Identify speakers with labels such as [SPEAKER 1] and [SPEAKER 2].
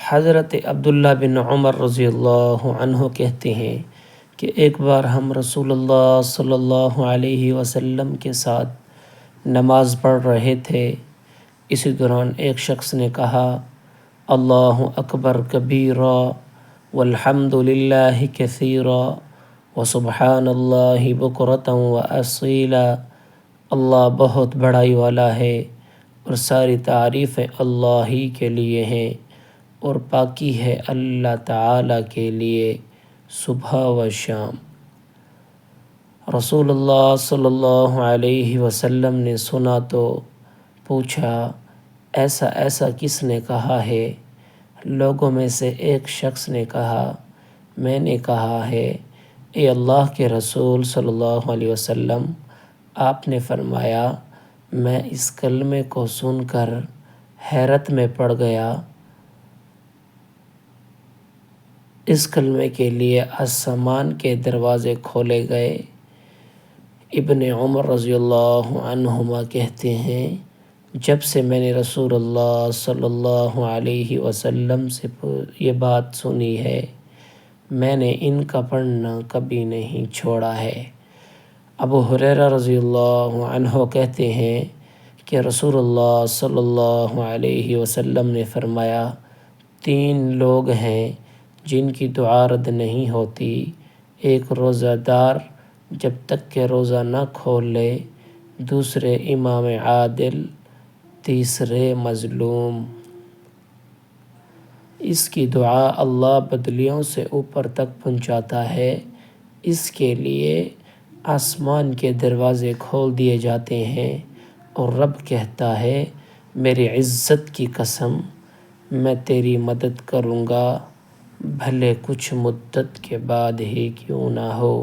[SPEAKER 1] حضرت عبداللہ بن عمر رضی اللہ عنہ کہتے ہیں کہ ایک بار ہم رسول اللہ صلی اللہ علیہ وسلم کے ساتھ نماز پڑھ رہے تھے۔ اسی دوران ایک شخص نے کہا، اللہ اکبر کبیرا والحمد للہ کثیرا وسبحان اللہ بکرۃ واصیلا۔ اللہ بہت بڑائی والا ہے اور ساری تعریفیں اللہ ہی کے لیے ہیں، اور پاکی ہے اللہ تعالیٰ کے لیے صبح و شام۔ رسول اللہ صلی اللہ علیہ وسلم نے سنا تو پوچھا، ایسا ایسا کس نے کہا ہے؟ لوگوں میں سے ایک شخص نے کہا، میں نے کہا ہے، اے اللہ کے رسول صلی اللہ علیہ وسلم، آپ نے فرمایا۔ میں اس کلمے کو سن کر حیرت میں پڑ گیا۔ اس کلمے کے لیے آسمان کے دروازے کھولے گئے۔ ابن عمر رضی اللہ عنہما کہتے ہیں، جب سے میں نے رسول اللہ صلی اللہ علیہ وسلم سے یہ بات سنی ہے، میں نے ان کا پڑھنا کبھی نہیں چھوڑا ہے۔ ابو ہریرہ رضی اللہ عنہ کہتے ہیں کہ رسول اللہ صلی اللہ علیہ وسلم نے فرمایا، 3 لوگ ہیں جن کی دعا رد نہیں ہوتی، ایک روزہ دار جب تک کہ روزہ نہ کھول لے، دوسرے امام عادل، تیسرے مظلوم۔ اس کی دعا اللہ بدلیوں سے اوپر تک پہنچاتا ہے، اس کے لیے آسمان کے دروازے کھول دیے جاتے ہیں، اور رب کہتا ہے، میری عزت کی قسم، میں تیری مدد کروں گا، بھلے کچھ مدت کے بعد ہی کیوں نہ ہو۔